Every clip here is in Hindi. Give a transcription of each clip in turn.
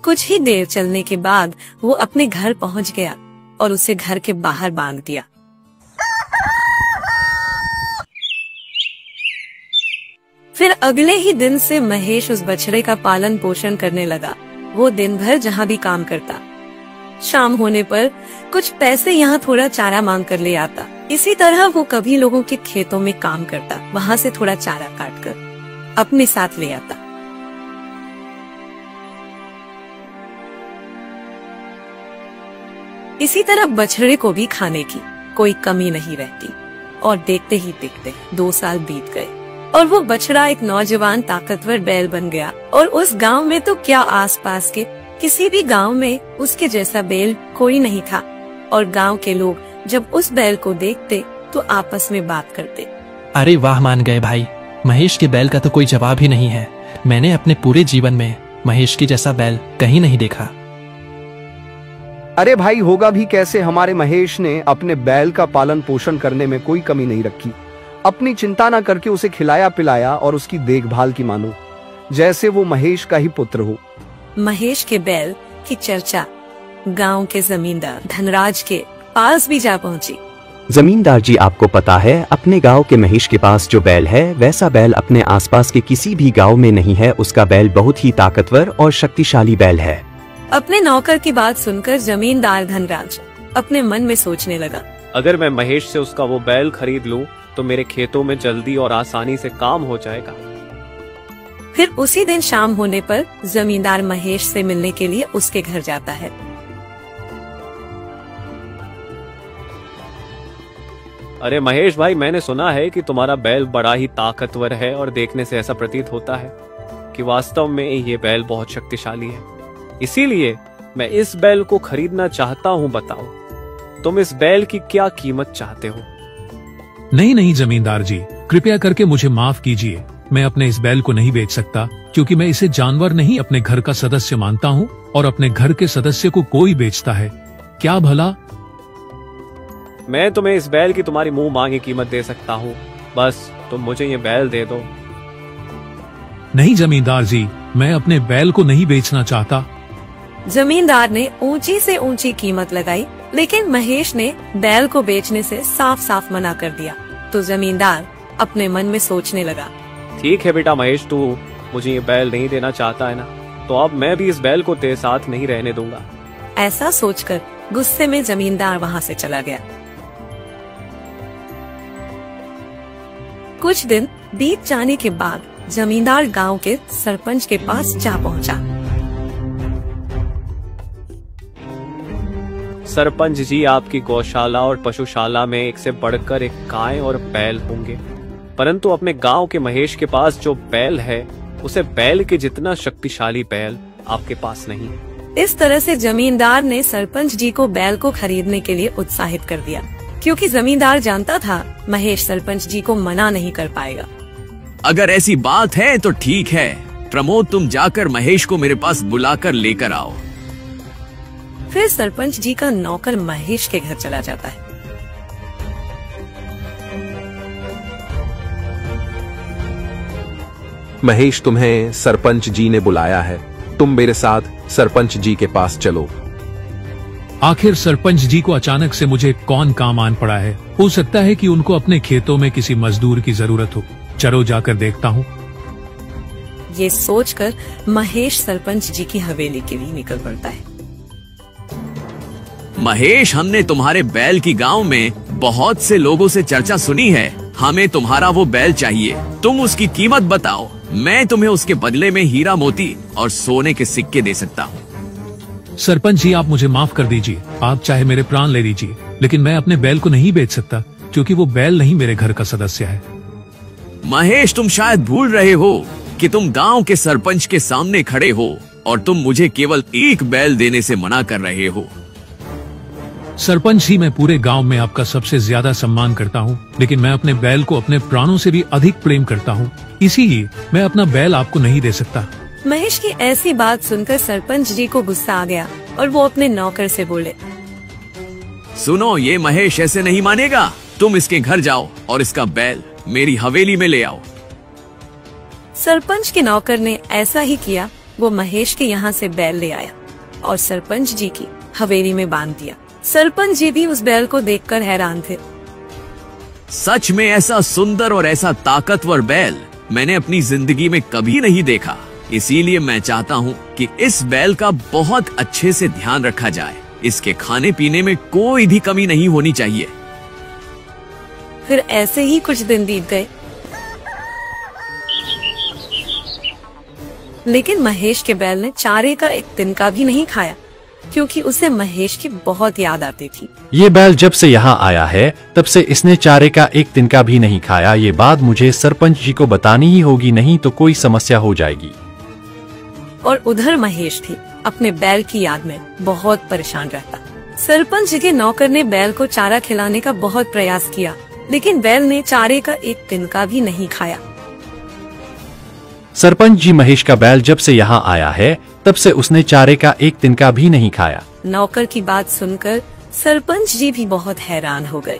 कुछ ही देर चलने के बाद वो अपने घर पहुंच गया और उसे घर के बाहर बांध दिया। फिर अगले ही दिन से महेश उस बछड़े का पालन पोषण करने लगा। वो दिन भर जहाँ भी काम करता, शाम होने पर कुछ पैसे यहाँ थोड़ा चारा मांग कर ले आता। इसी तरह वो कभी लोगों के खेतों में काम करता, वहाँ से थोड़ा चारा काट कर अपने साथ ले आता। इसी तरह बछड़े को भी खाने की कोई कमी नहीं रहती। और देखते ही देखते 2 साल बीत गए और वो बछड़ा एक नौजवान ताकतवर बैल बन गया। और उस गांव में तो क्या, आसपास के किसी भी गांव में उसके जैसा बैल कोई नहीं था। और गांव के लोग जब उस बैल को देखते तो आपस में बात करते, अरे वाह, मान गए भाई, महेश के बैल का तो कोई जवाब ही नहीं है। मैंने अपने पूरे जीवन में महेश के जैसा बैल कहीं नहीं देखा। अरे भाई, होगा भी कैसे, हमारे महेश ने अपने बैल का पालन पोषण करने में कोई कमी नहीं रखी। अपनी चिंता न करके उसे खिलाया पिलाया और उसकी देखभाल की मानो जैसे वो महेश का ही पुत्र हो। महेश के बैल की चर्चा गांव के जमींदार धनराज के पास भी जा पहुंची। जमींदार जी, आपको पता है अपने गांव के महेश के पास जो बैल है वैसा बैल अपने आसपास के किसी भी गांव में नहीं है। उसका बैल बहुत ही ताकतवर और शक्तिशाली बैल है। अपने नौकर की बात सुनकर जमींदार धनराज अपने मन में सोचने लगा, अगर मैं महेश से उसका वो बैल खरीद लूं तो मेरे खेतों में जल्दी और आसानी से काम हो जाएगा। फिर उसी दिन शाम होने पर जमींदार महेश से मिलने के लिए उसके घर जाता है। अरे महेश भाई, मैंने सुना है कि तुम्हारा बैल बड़ा ही ताकतवर है और देखने से ऐसा प्रतीत होता है कि वास्तव में ये बैल बहुत शक्तिशाली है। इसीलिए मैं इस बैल को खरीदना चाहता हूँ। बताओ, तुम इस बैल की क्या कीमत चाहते हो? नहीं नहीं जमींदार जी, कृपया करके मुझे माफ कीजिए। मैं अपने इस बैल को नहीं बेच सकता, क्योंकि मैं इसे जानवर नहीं अपने घर का सदस्य मानता हूँ और अपने घर के सदस्य को कोई बेचता है क्या भला? मैं तुम्हें इस बैल की तुम्हारी मुंह मांगी कीमत दे सकता हूँ, बस तुम मुझे ये बैल दे दो। नहीं जमींदार जी, मैं अपने बैल को नहीं बेचना चाहता। जमींदार ने ऊंची से ऊंची कीमत लगाई, लेकिन महेश ने बैल को बेचने से साफ साफ मना कर दिया। तो जमींदार अपने मन में सोचने लगा, ठीक है बेटा महेश, तू मुझे ये बैल नहीं देना चाहता है ना, तो अब मैं भी इस बैल को तेरे साथ नहीं रहने दूंगा। ऐसा सोचकर गुस्से में जमींदार वहाँ से चला गया। कुछ दिन बीत जाने के बाद जमींदार गांव के सरपंच के पास जा पहुंचा। सरपंच जी, आपकी गौशाला और पशुशाला में एक से बढ़कर एक गाय और बैल होंगे, परंतु अपने गांव के महेश के पास जो बैल है उसे बैल के जितना शक्तिशाली बैल आपके पास नहीं है। इस तरह से जमींदार ने सरपंच जी को बैल को खरीदने के लिए उत्साहित कर दिया, क्योंकि जमींदार जानता था महेश सरपंच जी को मना नहीं कर पाएगा। अगर ऐसी बात है तो ठीक है प्रमोद, तुम जाकर महेश को मेरे पास बुलाकर लेकर आओ। फिर सरपंच जी का नौकर महेश के घर चला जाता है। महेश, तुम्हें सरपंच जी ने बुलाया है, तुम मेरे साथ सरपंच जी के पास चलो। आखिर सरपंच जी को अचानक से मुझे कौन काम आन पड़ा है? हो सकता है कि उनको अपने खेतों में किसी मजदूर की जरूरत हो। चलो जाकर देखता हूँ। ये सोचकर महेश सरपंच जी की हवेली के लिए निकल पड़ता है। महेश, हमने तुम्हारे बैल की गांव में बहुत से लोगों से चर्चा सुनी है। हमें तुम्हारा वो बैल चाहिए। तुम उसकी कीमत बताओ, मैं तुम्हें उसके बदले में हीरा मोती और सोने के सिक्के दे सकता हूँ। सरपंच जी, आप मुझे माफ कर दीजिए। आप चाहे मेरे प्राण ले लीजिए, लेकिन मैं अपने बैल को नहीं बेच सकता, क्योंकि वो बैल नहीं मेरे घर का सदस्य है। महेश, तुम शायद भूल रहे हो कि तुम गांव के सरपंच के सामने खड़े हो और तुम मुझे केवल एक बैल देने से मना कर रहे हो। सरपंच जी, मैं पूरे गांव में आपका सबसे ज्यादा सम्मान करता हूं, लेकिन मैं अपने बैल को अपने प्राणों से भी अधिक प्रेम करता हूं, इसीलिए मैं अपना बैल आपको नहीं दे सकता। महेश की ऐसी बात सुनकर सरपंच जी को गुस्सा आ गया और वो अपने नौकर से बोले, सुनो, ये महेश ऐसे नहीं मानेगा। तुम इसके घर जाओ और इसका बैल मेरी हवेली में ले आओ। सरपंच के नौकर ने ऐसा ही किया वो महेश के यहाँ से बैल ले आया और सरपंच जी की हवेली में बांध दिया। सरपंच जी भी उस बैल को देखकर हैरान थे। सच में ऐसा सुंदर और ऐसा ताकतवर बैल मैंने अपनी जिंदगी में कभी नहीं देखा। इसीलिए मैं चाहता हूँ कि इस बैल का बहुत अच्छे से ध्यान रखा जाए। इसके खाने पीने में कोई भी कमी नहीं होनी चाहिए। फिर ऐसे ही कुछ दिन बीत गए, लेकिन महेश के बैल ने चारे का एक तिनका भी नहीं खाया, क्योंकि उसे महेश की बहुत याद आती थी। ये बैल जब से यहाँ आया है तब से इसने चारे का एक तिनका भी नहीं खाया। ये बात मुझे सरपंच जी को बतानी ही होगी, नहीं तो कोई समस्या हो जाएगी। और उधर महेश भी अपने बैल की याद में बहुत परेशान रहता। सरपंच जी के नौकर ने बैल को चारा खिलाने का बहुत प्रयास किया, लेकिन बैल ने चारे का एक तिनका भी नहीं खाया। सरपंच जी, महेश का बैल जब से यहाँ आया है तब से उसने चारे का एक तिनका भी नहीं खाया। नौकर की बात सुनकर सरपंच जी भी बहुत हैरान हो गए।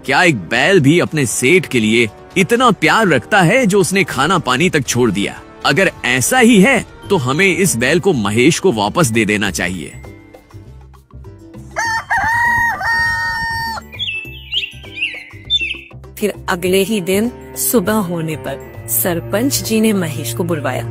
क्या एक बैल भी अपने सेठ के लिए इतना प्यार रखता है जो उसने खाना पानी तक छोड़ दिया? अगर ऐसा ही है तो हमें इस बैल को महेश को वापस दे देना चाहिए। फिर अगले ही दिन सुबह होने पर सरपंच जी ने महेश को बुलवाया।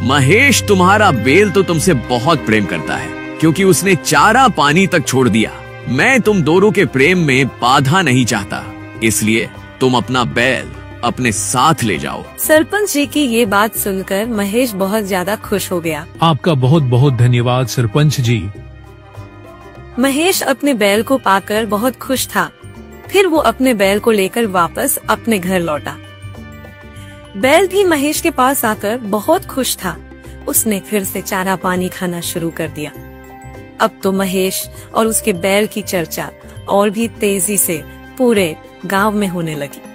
महेश, तुम्हारा बैल तो तुमसे बहुत प्रेम करता है, क्योंकि उसने चारा पानी तक छोड़ दिया। मैं तुम दोनों के प्रेम में बाधा नहीं चाहता, इसलिए तुम अपना बैल अपने साथ ले जाओ। सरपंच जी की ये बात सुनकर महेश बहुत ज्यादा खुश हो गया। आपका बहुत बहुत धन्यवाद सरपंच जी। महेश अपने बैल को पाकर बहुत खुश था। फिर वो अपने बैल को लेकर वापस अपने घर लौटा। बैल भी महेश के पास आकर बहुत खुश था। उसने फिर से चारा पानी खाना शुरू कर दिया। अब तो महेश और उसके बैल की चर्चा और भी तेजी से पूरे गांव में होने लगी।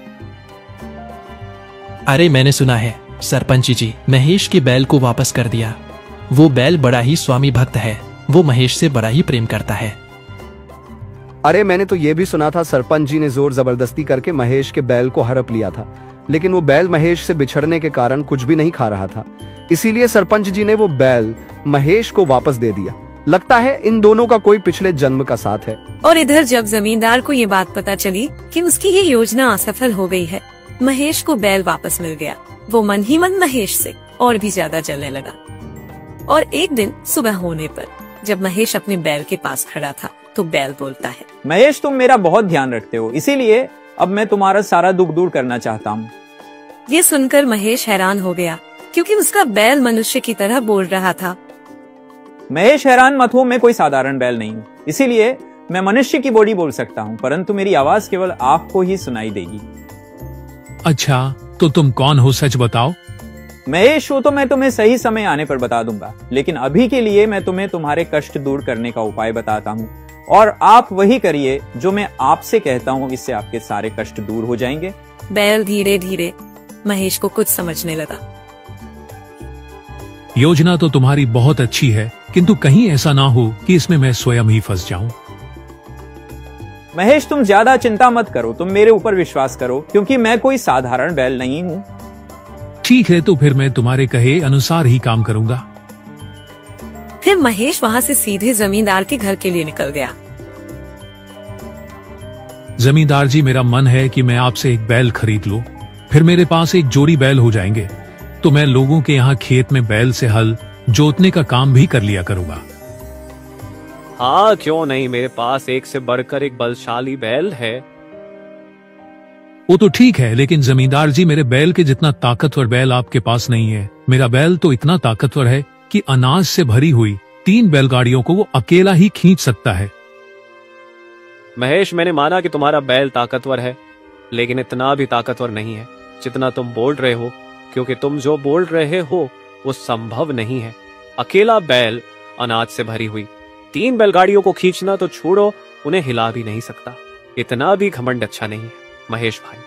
अरे मैंने सुना है सरपंच जी महेश के बैल को वापस कर दिया। वो बैल बड़ा ही स्वामी भक्त है, वो महेश से बड़ा ही प्रेम करता है। अरे मैंने तो ये भी सुना था सरपंच जी ने जोर जबरदस्ती करके महेश के बैल को हड़प लिया था, लेकिन वो बैल महेश से बिछड़ने के कारण कुछ भी नहीं खा रहा था। इसीलिए सरपंच जी ने वो बैल महेश को वापस दे दिया। लगता है इन दोनों का कोई पिछले जन्म का साथ है। और इधर जब जमींदार को ये बात पता चली कि उसकी ये योजना असफल हो गई है, महेश को बैल वापस मिल गया। वो मन ही मन महेश से और भी ज्यादा जलने लगा। और एक दिन सुबह होने पर जब महेश अपने बैल के पास खड़ा था तो बैल बोलता है, महेश तुम मेरा बहुत ध्यान रखते हो, इसीलिए अब मैं तुम्हारा सारा दुख दूर करना चाहता हूँ। ये सुनकर महेश हैरान हो गया, क्योंकि उसका बैल मनुष्य की तरह बोल रहा था। महेश हैरान मत हो, मैं कोई साधारण बैल नहीं हूँ, इसीलिए मैं मनुष्य की बॉडी बोल सकता हूँ, परंतु मेरी आवाज केवल आपको ही सुनाई देगी। अच्छा, तो तुम कौन हो, सच बताओ। महेश, वो तो मैं तुम्हें सही समय आने पर बता दूंगा, लेकिन अभी के लिए मैं तुम्हें तुम्हारे कष्ट दूर करने का उपाय बताता हूँ, और आप वही करिए जो मैं आपसे कहता हूँ, इससे आपके सारे कष्ट दूर हो जाएंगे। बैल धीरे धीरे महेश को कुछ समझने लगा। योजना तो तुम्हारी बहुत अच्छी है, किंतु कहीं ऐसा ना हो कि इसमें मैं स्वयं ही फंस जाऊं। महेश, तुम ज्यादा चिंता मत करो, तुम मेरे ऊपर विश्वास करो, क्योंकि मैं कोई साधारण बैल नहीं हूँ। ठीक है, तो फिर मैं तुम्हारे कहे अनुसार ही काम करूंगा। फिर महेश वहाँ से सीधे जमींदार के घर के लिए निकल गया। जमींदार जी, मेरा मन है कि मैं आपसे एक बैल खरीद लूं, फिर मेरे पास एक जोड़ी बैल हो जाएंगे, तो मैं लोगों के यहाँ खेत में बैल से हल जोतने का काम भी कर लिया करूंगा। हाँ, क्यों नहीं, मेरे पास एक से बढ़कर एक बलशाली बैल है। वो तो ठीक है, लेकिन जमींदार जी, मेरे बैल के जितना ताकतवर बैल आपके पास नहीं है। मेरा बैल तो इतना ताकतवर है कि अनाज से भरी हुई 3 बैलगाड़ियों को वो अकेला ही खींच सकता है। महेश, मैंने माना कि तुम्हारा बैल ताकतवर है, लेकिन इतना भी ताकतवर नहीं है जितना तुम बोल रहे हो, क्योंकि तुम जो बोल रहे हो वो संभव नहीं है। अकेला बैल अनाज से भरी हुई 3 बैलगाड़ियों को खींचना तो छोड़ो, उन्हें हिला भी नहीं सकता। इतना भी घमंड अच्छा नहीं है महेश भाई।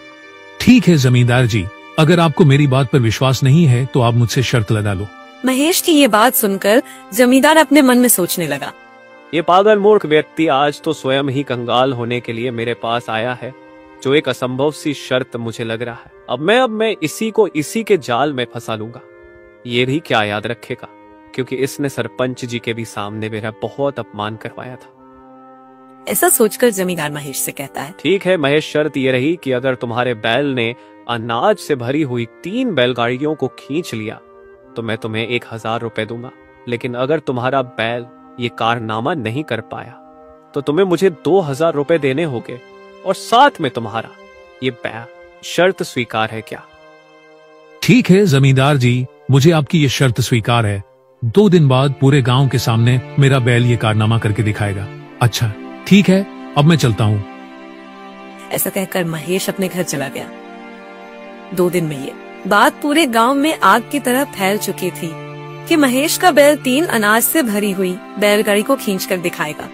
ठीक है जमींदार जी, अगर आपको मेरी बात पर विश्वास नहीं है तो आप मुझसे शर्त लगा लो। महेश की ये बात सुनकर जमींदार अपने मन में सोचने लगा, ये पागल मूर्ख व्यक्ति आज तो स्वयं ही कंगाल होने के लिए मेरे पास आया है। जो एक असंभव सी शर्त मुझे लग रहा है। अब मैं इसी को इसी के जाल में फंसा लूंगा। ये भी क्या याद रखेगा, क्योंकि इसने सरपंच जी के भी सामने मेरा बहुत अपमान करवाया था। ऐसा सोचकर जमींदार महेश से कहता है, ठीक है महेश, शर्त ये रही कि अगर तुम्हारे बैल ने अनाज से भरी हुई 3 बैलगाड़ियों को खींच लिया तो मैं तुम्हें 1000 रुपए दूंगा। लेकिन अगर तुम्हारा बैल ये कारनामा नहीं कर पाया तो तुम्हें मुझे 2000 रुपए देने होंगे और साथ में तुम्हारा ये बैल। शर्त स्वीकार है क्या? ठीक है जमींदार जी, मुझे आपकी ये शर्त स्वीकार है। 2 दिन बाद पूरे गांव के सामने मेरा बैल ये कारनामा करके दिखाएगा। अच्छा ठीक है, अब मैं चलता हूँ। ऐसा कहकर महेश अपने घर चला गया। 2 दिन में ये बात पूरे गांव में आग की तरह फैल चुकी थी कि महेश का बैल 3 अनाज से भरी हुई बैलगाड़ी को खींचकर दिखाएगा।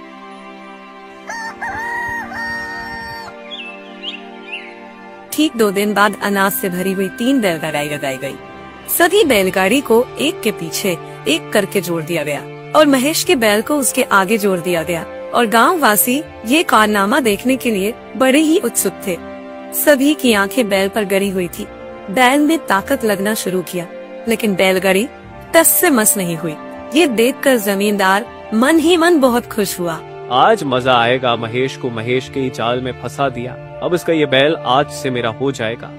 ठीक 2 दिन बाद अनाज से भरी हुई 3 बैलगाड़ी लगाई गई। सभी बैलगाड़ी को एक के पीछे एक करके जोड़ दिया गया और महेश के बैल को उसके आगे जोड़ दिया गया। और गांव वासी ये कारनामा देखने के लिए बड़े ही उत्सुक थे। सभी की आंखें बैल पर गड़ी हुई थी। बैल में ताकत लगना शुरू किया, लेकिन बैलगाड़ी टस से मस नहीं हुई। ये देखकर जमींदार मन ही मन बहुत खुश हुआ। आज मजा आएगा, महेश को महेश के ही जाल में फंसा दिया। अब इसका ये बैल आज से मेरा हो जाएगा।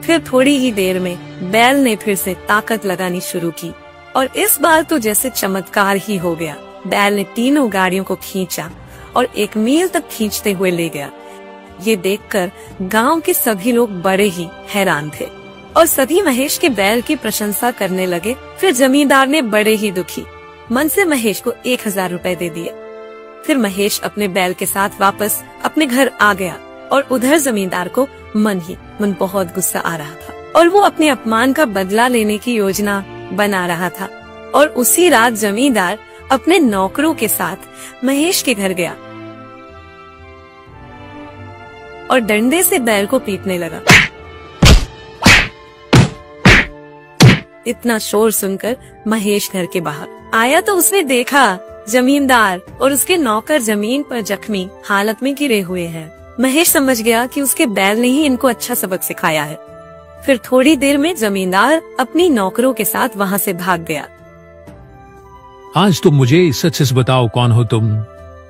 फिर थोड़ी ही देर में बैल ने फिर से ताकत लगानी शुरू की और इस बार तो जैसे चमत्कार ही हो गया। बैल ने 3 गाड़ियों को खींचा और 1 मील तक खींचते हुए ले गया। ये देखकर गांव के सभी लोग बड़े ही हैरान थे और सभी महेश के बैल की प्रशंसा करने लगे। फिर जमींदार ने बड़े ही दुखी मन से महेश को 1000 रुपए दे दिए। फिर महेश अपने बैल के साथ वापस अपने घर आ गया और उधर जमींदार को मन ही मन बहुत गुस्सा आ रहा था और वो अपने अपमान का बदला लेने की योजना बना रहा था। और उसी रात जमींदार अपने नौकरों के साथ महेश के घर गया और डंडे से बैल को पीटने लगा। इतना शोर सुनकर महेश घर के बाहर आया तो उसने देखा जमींदार और उसके नौकर जमीन पर जख्मी हालत में गिरे हुए हैं। महेश समझ गया कि उसके बैल ने ही इनको अच्छा सबक सिखाया है। फिर थोड़ी देर में जमींदार अपनी नौकरों के साथ वहाँ से भाग गया। आज तुम मुझे सच सच बताओ, कौन हो तुम?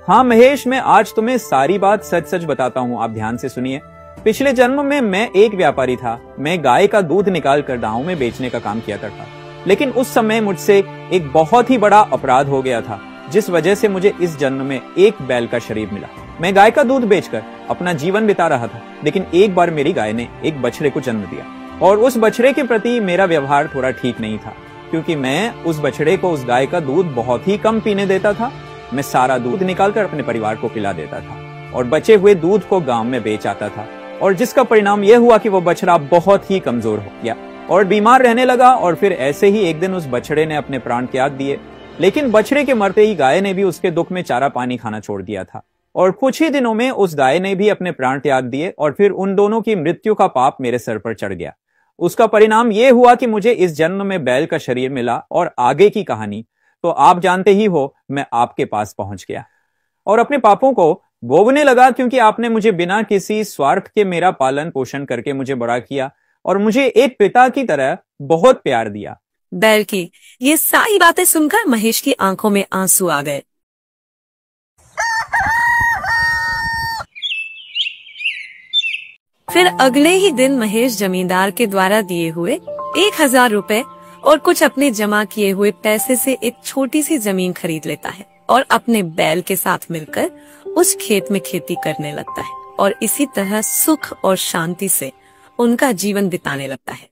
हाँ महेश, मैं आज तुम्हें सारी बात सच सच बताता हूँ। आप ध्यान से सुनिए। पिछले जन्म में मैं एक व्यापारी था। मैं गाय का दूध निकाल कर गाँव में बेचने का काम किया करता, लेकिन उस समय मुझसे एक बहुत ही बड़ा अपराध हो गया था, जिस वजह से मुझे इस जन्म में एक बैल का शरीर मिला। मैं गाय का दूध बेचकर अपना जीवन बिता रहा था, लेकिन एक बार मेरी गाय ने एक बछड़े को जन्म दिया और उस बछड़े के प्रति मेरा व्यवहार थोड़ा ठीक नहीं था, क्योंकि मैं उस बछड़े को उस गाय का दूध बहुत ही कम पीने देता था। मैं सारा दूध निकालकर अपने परिवार को पिला देता था और बचे हुए दूध को गांव में बेच आता था, और जिसका परिणाम यह हुआ कि वो बछड़ा बहुत ही कमजोर हो गया और बीमार रहने लगा। और फिर ऐसे ही एक दिन उस बछड़े ने अपने प्राण त्याग दिए। लेकिन बछड़े के मरते ही गाय ने भी उसके दुख में चारा पानी खाना छोड़ दिया था और कुछ ही दिनों में उस गाय ने भी अपने प्राण त्याग दिए और फिर उन दोनों की मृत्यु का पाप मेरे सर पर चढ़ गया। उसका परिणाम यह हुआ कि मुझे इस जन्म में बैल का शरीर मिला और आगे की कहानी तो आप जानते ही हो। मैं आपके पास पहुंच गया और अपने पापों को भोगने लगा, क्योंकि आपने मुझे बिना किसी स्वार्थ के मेरा पालन पोषण करके मुझे बड़ा किया और मुझे एक पिता की तरह बहुत प्यार दिया। बैल की ये सारी बातें सुनकर महेश की आंखों में आंसू आ गए। फिर अगले ही दिन महेश जमींदार के द्वारा दिए हुए 1000 रुपए और कुछ अपने जमा किए हुए पैसे से एक छोटी सी जमीन खरीद लेता है और अपने बैल के साथ मिलकर उस खेत में खेती करने लगता है और इसी तरह सुख और शांति से उनका जीवन बिताने लगता है।